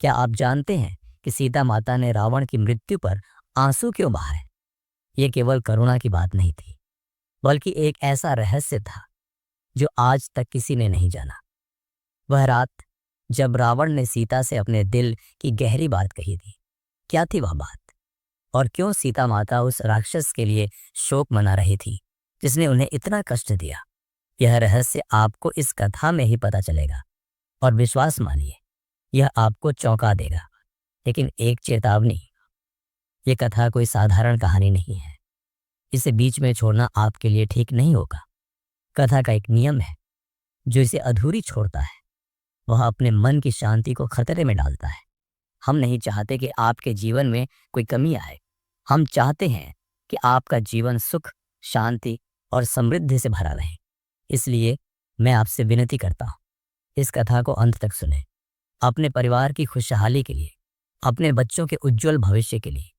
क्या आप जानते हैं कि सीता माता ने रावण की मृत्यु पर आंसू क्यों बहाए? ये केवल करुणा की बात नहीं थी, बल्कि एक ऐसा रहस्य था जो आज तक किसी ने नहीं जाना। वह रात जब रावण ने सीता से अपने दिल की गहरी बात कही थी, क्या थी वह बात? और क्यों सीता माता उस राक्षस के लिए शोक मना रही थी जिसने उन्हें इतना कष्ट दिया? यह रहस्य आपको इस कथा में ही पता चलेगा, और विश्वास मानिए, यह आपको चौंका देगा। लेकिन एक चेतावनी, ये कथा कोई साधारण कहानी नहीं है। इसे बीच में छोड़ना आपके लिए ठीक नहीं होगा। कथा का एक नियम है, जो इसे अधूरी छोड़ता है वह अपने मन की शांति को खतरे में डालता है। हम नहीं चाहते कि आपके जीवन में कोई कमी आए। हम चाहते हैं कि आपका जीवन सुख, शांति और समृद्धि से भरा रहे। इसलिए मैं आपसे विनती करता हूँ, इस कथा को अंत तक सुने, अपने परिवार की खुशहाली के लिए, अपने बच्चों के उज्जवल भविष्य के लिए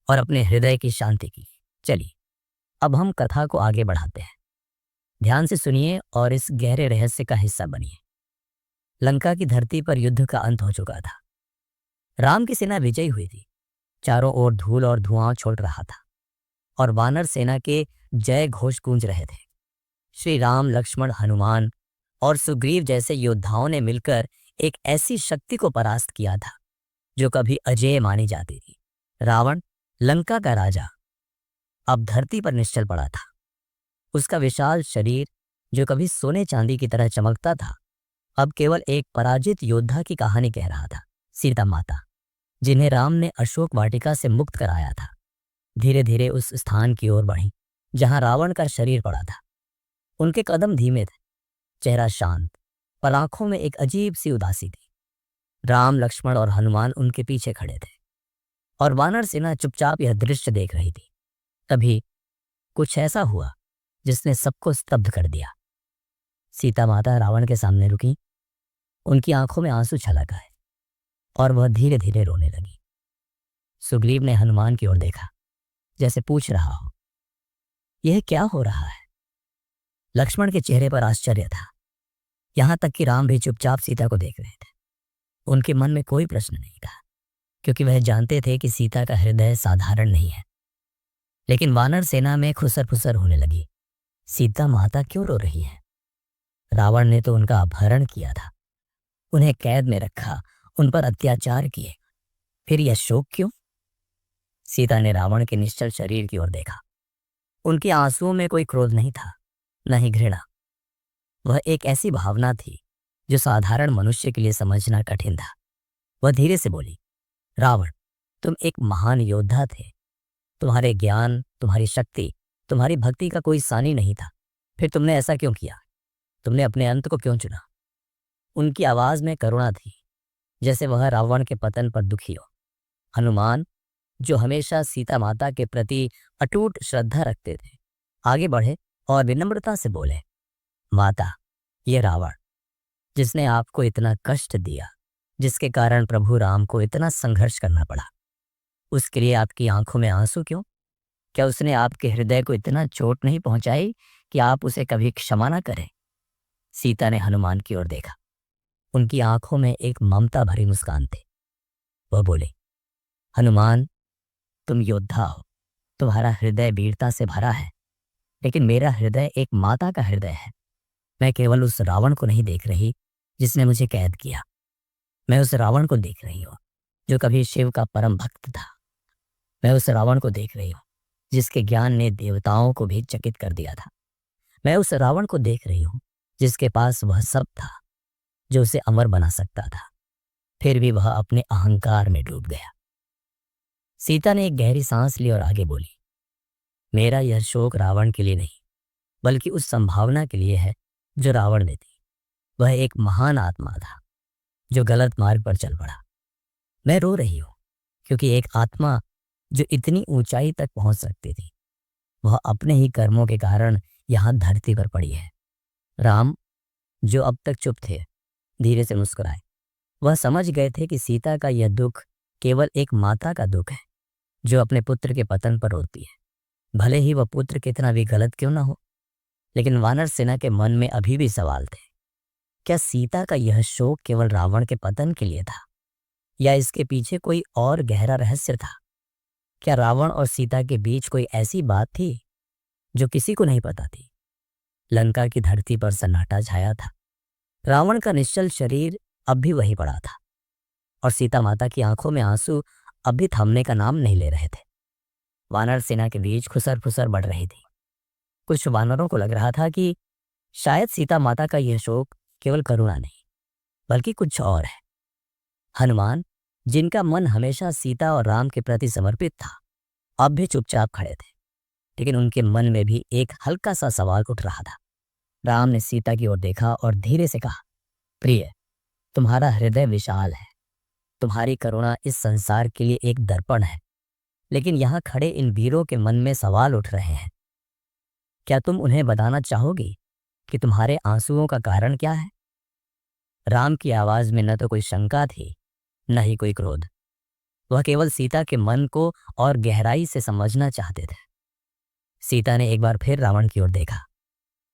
और अपने हृदय की शांति के लिए। चलिए अब हम कथा को आगे बढ़ाते हैं। ध्यान से सुनिए और इस गहरे रहस्य का हिस्सा बनिए। लंका की धरती पर युद्ध का अंत हो चुका था। राम की सेना विजयी हुई थी। चारों ओर धूल और धुआं छोड़ रहा था और वानर सेना के जय घोष गूंज रहे थे। श्री राम, लक्ष्मण, हनुमान और सुग्रीव जैसे योद्धाओं ने मिलकर एक ऐसी शक्ति को परास्त किया था जो कभी अजेय मानी जाती थी। रावण, लंका का राजा, अब धरती पर निश्चल पड़ा था। उसका विशाल शरीर, जो कभी सोने चांदी की तरह चमकता था, अब केवल एक पराजित योद्धा की कहानी कह रहा था। सीता माता, जिन्हें राम ने अशोक वाटिका से मुक्त कराया था, धीरे धीरे उस स्थान की ओर बढ़ी जहां रावण का शरीर पड़ा था। उनके कदम धीमे थे, चेहरा शांत, पर आंखों में एक अजीब सी उदासी थी। राम, लक्ष्मण और हनुमान उनके पीछे खड़े थे और वानर सेना चुपचाप यह दृश्य देख रही थी। तभी कुछ ऐसा हुआ जिसने सबको स्तब्ध कर दिया। सीता माता रावण के सामने रुकी। उनकी आंखों में आंसू छलक आए और वह धीरे धीरे रोने लगी। सुग्रीव ने हनुमान की ओर देखा, जैसे पूछ रहा हो, यह क्या हो रहा है? लक्ष्मण के चेहरे पर आश्चर्य था। यहां तक कि राम भी चुपचाप सीता को देख रहे थे। उनके मन में कोई प्रश्न नहीं था, क्योंकि वह जानते थे कि सीता का हृदय साधारण नहीं है। लेकिन वानर सेना में खुसर फुसर होने लगी। सीता माता क्यों रो रही है? रावण ने तो उनका अपहरण किया था, उन्हें कैद में रखा, उन पर अत्याचार किए, फिर यह शोक क्यों? सीता ने रावण के निश्चल शरीर की ओर देखा। उनके आंसुओं में कोई क्रोध नहीं था, न ही घृणा। वह एक ऐसी भावना थी जो साधारण मनुष्य के लिए समझना कठिन था। वह धीरे से बोली, रावण, तुम एक महान योद्धा थे। तुम्हारे ज्ञान, तुम्हारी शक्ति, तुम्हारी भक्ति का कोई सानी नहीं था। फिर तुमने ऐसा क्यों किया? तुमने अपने अंत को क्यों चुना? उनकी आवाज में करुणा थी, जैसे वह रावण के पतन पर दुखी हो। हनुमान, जो हमेशा सीता माता के प्रति अटूट श्रद्धा रखते थे, आगे बढ़े और विनम्रता से बोले, माता, ये रावण, जिसने आपको इतना कष्ट दिया, जिसके कारण प्रभु राम को इतना संघर्ष करना पड़ा, उसके लिए आपकी आंखों में आंसू क्यों? क्या उसने आपके हृदय को इतना चोट नहीं पहुंचाई कि आप उसे कभी क्षमा ना करें? सीता ने हनुमान की ओर देखा। उनकी आंखों में एक ममता भरी मुस्कान थी। वह बोले, हनुमान, तुम योद्धा हो, तुम्हारा हृदय वीरता से भरा है, लेकिन मेरा हृदय एक माता का हृदय है। मैं केवल उस रावण को नहीं देख रही जिसने मुझे कैद किया। मैं उस रावण को देख रही हूँ जो कभी शिव का परम भक्त था। मैं उस रावण को देख रही हूँ जिसके ज्ञान ने देवताओं को भी चकित कर दिया था। मैं उस रावण को देख रही हूँ जिसके पास वह सब था जो उसे अमर बना सकता था, फिर भी वह अपने अहंकार में डूब गया। सीता ने एक गहरी सांस ली और आगे बोली, मेरा यह शोक रावण के लिए नहीं, बल्कि उस संभावना के लिए है जो रावण ने दी। वह एक महान आत्मा था जो गलत मार्ग पर चल पड़ा। मैं रो रही हूं क्योंकि एक आत्मा जो इतनी ऊंचाई तक पहुंच सकती थी, वह अपने ही कर्मों के कारण यहां धरती पर पड़ी है। राम, जो अब तक चुप थे, धीरे से मुस्कुराए। वह समझ गए थे कि सीता का यह दुख केवल एक माता का दुख है जो अपने पुत्र के पतन पर रोती है, भले ही वह पुत्र कितना भी गलत क्यों ना हो। लेकिन वानर सेना के मन में अभी भी सवाल थे। क्या सीता का यह शोक केवल रावण के पतन के लिए था, या इसके पीछे कोई और गहरा रहस्य था? क्या रावण और सीता के बीच कोई ऐसी बात थी जो किसी को नहीं पता थी? लंका की धरती पर सन्नाटा छाया था। रावण का निश्चल शरीर अब भी वही पड़ा था और सीता माता की आंखों में आंसू अब भी थमने का नाम नहीं ले रहे थे। वानर सेना के बीच खुसर फुसर बढ़ रही थी। कुछ वानरों को लग रहा था कि शायद सीता माता का यह शोक केवल करुणा नहीं बल्कि कुछ और है। हनुमान, जिनका मन हमेशा सीता और राम के प्रति समर्पित था, अब भी चुपचाप खड़े थे, लेकिन उनके मन में भी एक हल्का सा सवाल उठ रहा था। राम ने सीता की ओर देखा और धीरे से कहा, प्रिय, तुम्हारा हृदय विशाल है, तुम्हारी करुणा इस संसार के लिए एक दर्पण है, लेकिन यहाँ खड़े इन वीरों के मन में सवाल उठ रहे हैं। क्या तुम उन्हें बताना चाहोगी कि तुम्हारे आंसुओं का कारण क्या है? राम की आवाज में न तो कोई शंका थी, न ही कोई क्रोध। वह केवल सीता के मन को और गहराई से समझना चाहते थे। सीता ने एक बार फिर रावण की ओर देखा,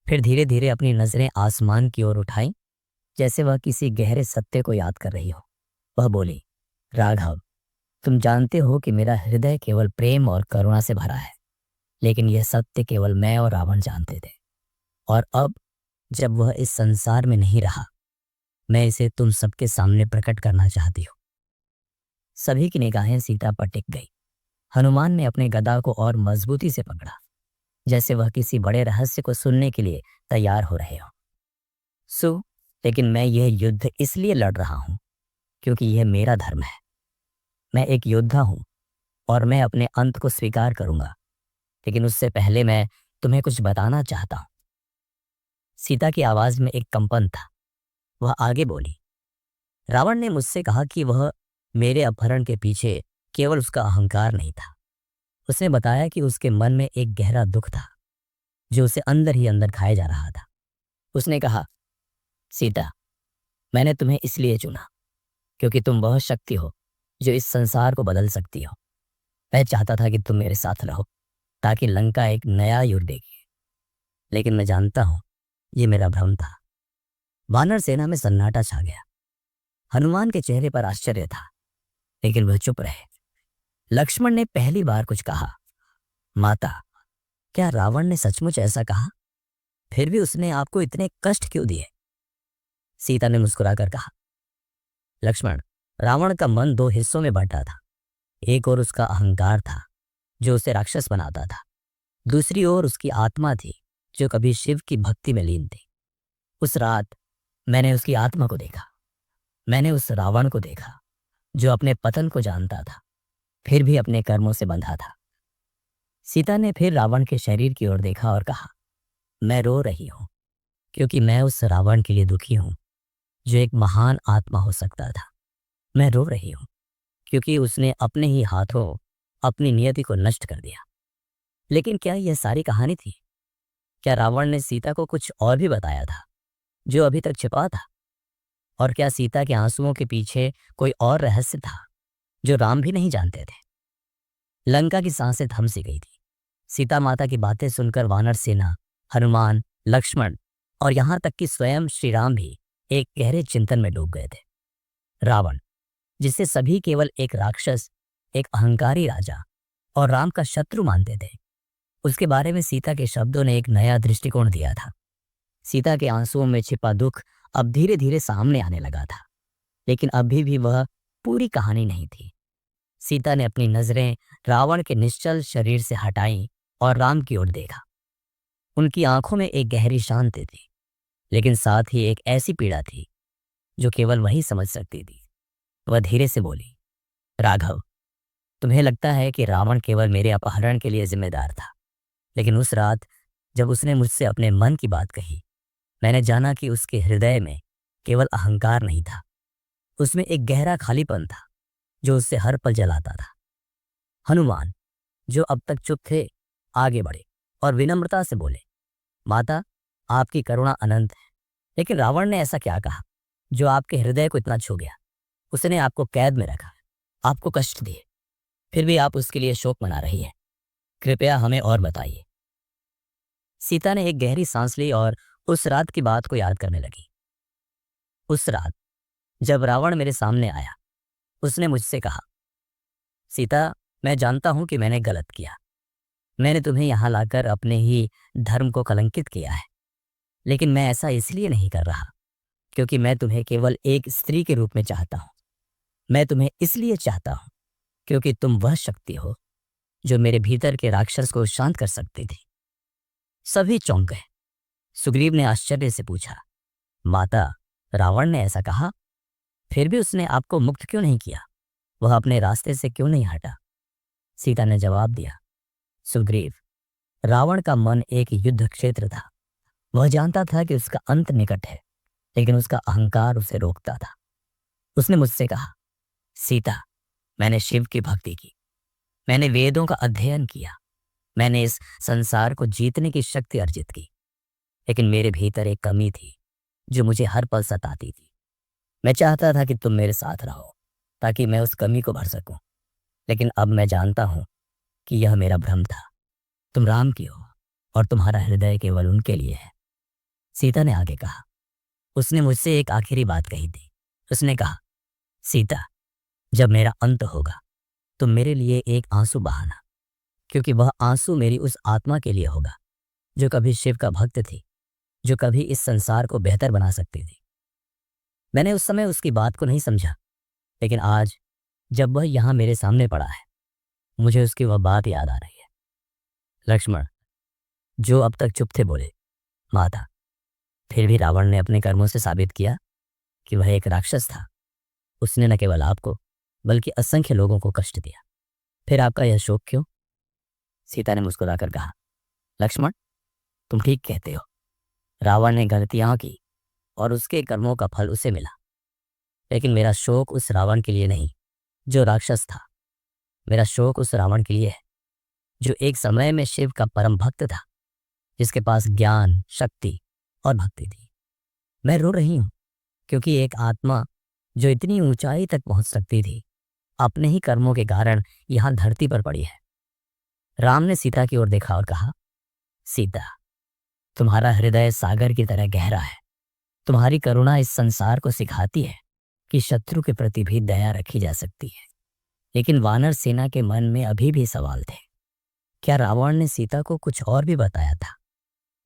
फिर धीरे धीरे अपनी नजरें आसमान की ओर उठाई, जैसे वह किसी गहरे सत्य को याद कर रही हो। वह बोली, राघव, तुम जानते हो कि मेरा हृदय केवल प्रेम और करुणा से भरा है, लेकिन यह सत्य केवल मैं और रावण जानते थे। और अब जब वह इस संसार में नहीं रहा, मैं इसे तुम सबके सामने प्रकट करना चाहती हूँ। सभी की निगाहें सीता पर टिक गई। हनुमान ने अपने गदा को और मजबूती से पकड़ा, जैसे वह किसी बड़े रहस्य को सुनने के लिए तैयार हो रहे हो। लेकिन मैं यह युद्ध इसलिए लड़ रहा हूं क्योंकि यह मेरा धर्म है। मैं एक योद्धा हूं और मैं अपने अंत को स्वीकार करूंगा, लेकिन उससे पहले मैं तुम्हें कुछ बताना चाहता हूं। सीता की आवाज में एक कंपन था। वह आगे बोली, रावण ने मुझसे कहा कि वह मेरे अपहरण के पीछे केवल उसका अहंकार नहीं था। उसने बताया कि उसके मन में एक गहरा दुख था जो उसे अंदर ही अंदर खाए जा रहा था। उसने कहा, सीता, मैंने तुम्हें इसलिए चुना क्योंकि तुम वह शक्ति हो जो इस संसार को बदल सकती हो। मैं चाहता था कि तुम मेरे साथ रहो ताकि लंका एक नया युग देखे, लेकिन मैं जानता हूं ये मेरा भ्रम था। वानर सेना में सन्नाटा छा गया। हनुमान के चेहरे पर आश्चर्य था, लेकिन वह चुप रहे। लक्ष्मण ने पहली बार कुछ कहा, माता, क्या रावण ने सचमुच ऐसा कहा? फिर भी उसने आपको इतने कष्ट क्यों दिए? सीता ने मुस्कुराकर कहा, लक्ष्मण, रावण का मन दो हिस्सों में बंटा था। एक ओर उसका अहंकार था जो उसे राक्षस बनाता था, दूसरी ओर उसकी आत्मा थी जो कभी शिव की भक्ति में लीन थी। उस रात मैंने उसकी आत्मा को देखा। मैंने उस रावण को देखा जो अपने पतन को जानता था, फिर भी अपने कर्मों से बंधा था। सीता ने फिर रावण के शरीर की ओर देखा और कहा, मैं रो रही हूं क्योंकि मैं उस रावण के लिए दुखी हूं जो एक महान आत्मा हो सकता था। मैं रो रही हूं क्योंकि उसने अपने ही हाथों अपनी नियति को नष्ट कर दिया। लेकिन क्या यह सारी कहानी थी? क्या रावण ने सीता को कुछ और भी बताया था जो अभी तक छिपा था? और क्या सीता के आंसुओं के पीछे कोई और रहस्य था जो राम भी नहीं जानते थे? लंका की सांसें थम सी गई थी। सीता माता की बातें सुनकर वानर सेना, हनुमान, लक्ष्मण और यहां तक कि स्वयं श्री राम भी एक गहरे चिंतन में डूब गए थे। रावण, जिसे सभी केवल एक राक्षस, एक अहंकारी राजा और राम का शत्रु मानते थे, उसके बारे में सीता के शब्दों ने एक नया दृष्टिकोण दिया था। सीता के आंसुओं में छिपा दुख अब धीरे धीरे सामने आने लगा था, लेकिन अभी भी वह पूरी कहानी नहीं थी। सीता ने अपनी नजरें रावण के निश्चल शरीर से हटाई और राम की ओर देखा। उनकी आंखों में एक गहरी शांति थी, लेकिन साथ ही एक ऐसी पीड़ा थी जो केवल वही समझ सकती थी। वह धीरे से बोली, राघव, तुम्हें लगता है कि रावण केवल मेरे अपहरण के लिए जिम्मेदार था, लेकिन उस रात जब उसने मुझसे अपने मन की बात कही, मैंने जाना कि उसके हृदय में केवल अहंकार नहीं था, उसमें एक गहरा खालीपन था जो उससे हर पल जलाता था। हनुमान, जो अब तक चुप थे, आगे बढ़े और विनम्रता से बोले, माता, आपकी करुणा अनंत है, लेकिन रावण ने ऐसा क्या कहा जो आपके हृदय को इतना छू गया? उसने आपको कैद में रखा, आपको कष्ट दिए, फिर भी आप उसके लिए शोक मना रही हैं। कृपया हमें और बताइए। सीता ने एक गहरी सांस ली और उस रात की बात को याद करने लगी। उस रात जब रावण मेरे सामने आया, उसने मुझसे कहा, सीता, मैं जानता हूं कि मैंने गलत किया। मैंने तुम्हें यहां लाकर अपने ही धर्म को कलंकित किया है, लेकिन मैं ऐसा इसलिए नहीं कर रहा क्योंकि मैं तुम्हें केवल एक स्त्री के रूप में चाहता हूं। मैं तुम्हें इसलिए चाहता हूं क्योंकि तुम वह शक्ति हो जो मेरे भीतर के राक्षस को शांत कर सकती थी। सभी चौंक गए। सुग्रीव ने आश्चर्य से पूछा, माता, रावण ने ऐसा कहा? फिर भी उसने आपको मुक्त क्यों नहीं किया? वह अपने रास्ते से क्यों नहीं हटा? सीता ने जवाब दिया, सुग्रीव, रावण का मन एक युद्ध क्षेत्र था। वह जानता था कि उसका अंत निकट है, लेकिन उसका अहंकार उसे रोकता था। उसने मुझसे कहा, सीता, मैंने शिव की भक्ति की, मैंने वेदों का अध्ययन किया, मैंने इस संसार को जीतने की शक्ति अर्जित की, लेकिन मेरे भीतर एक कमी थी जो मुझे हर पल सताती थी। मैं चाहता था कि तुम मेरे साथ रहो ताकि मैं उस कमी को भर सकूं, लेकिन अब मैं जानता हूं कि यह मेरा भ्रम था। तुम राम की हो और तुम्हारा हृदय केवल उनके लिए है। सीता ने आगे कहा, उसने मुझसे एक आखिरी बात कही थी। उसने कहा, सीता, जब मेरा अंत होगा तुम मेरे लिए एक आंसू बहाना, क्योंकि वह आंसू मेरी उस आत्मा के लिए होगा जो कभी शिव का भक्त थी, जो कभी इस संसार को बेहतर बना सकती थी। मैंने उस समय उसकी बात को नहीं समझा, लेकिन आज जब वह यहां मेरे सामने पड़ा है, मुझे उसकी वह बात याद आ रही है। लक्ष्मण, जो अब तक चुप थे, बोले, माता, फिर भी रावण ने अपने कर्मों से साबित किया कि वह एक राक्षस था। उसने न केवल आपको बल्कि असंख्य लोगों को कष्ट दिया। फिर आपका यह शोक क्यों? सीता ने मुस्कुराकर कहा, लक्ष्मण, तुम ठीक कहते हो। रावण ने गलतियां की और उसके कर्मों का फल उसे मिला, लेकिन मेरा शोक उस रावण के लिए नहीं जो राक्षस था। मेरा शोक उस रावण के लिए है जो एक समय में शिव का परम भक्त था, जिसके पास ज्ञान, शक्ति और भक्ति थी। मैं रो रही हूं क्योंकि एक आत्मा जो इतनी ऊंचाई तक पहुंच सकती थी, अपने ही कर्मों के कारण यहां धरती पर पड़ी है। राम ने सीता की ओर देखा और कहा, सीता, तुम्हारा हृदय सागर की तरह गहरा है। तुम्हारी करुणा इस संसार को सिखाती है कि शत्रु के प्रति भी दया रखी जा सकती है। लेकिन वानर सेना के मन में अभी भी सवाल थे। क्या रावण ने सीता को कुछ और भी बताया था?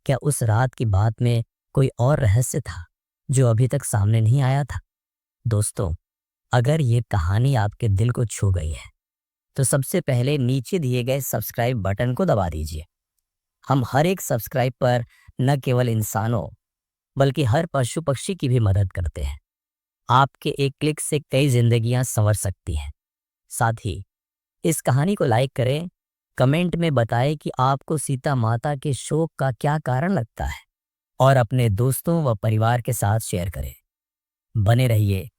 क्या उस रात की बात में कोई और रहस्य था जो अभी तक सामने नहीं आया था? दोस्तों, अगर ये कहानी आपके दिल को छू गई है तो सबसे पहले नीचे दिए गए सब्सक्राइब बटन को दबा दीजिए। हम हर एक सब्सक्राइब पर न केवल इंसानों बल्कि हर पशु पक्षी की भी मदद करते हैं। आपके एक क्लिक से कई जिंदगियां संवर सकती हैं। साथ ही इस कहानी को लाइक करें, कमेंट में बताएं कि आपको सीता माता के शोक का क्या कारण लगता है और अपने दोस्तों व परिवार के साथ शेयर करें। बने रहिए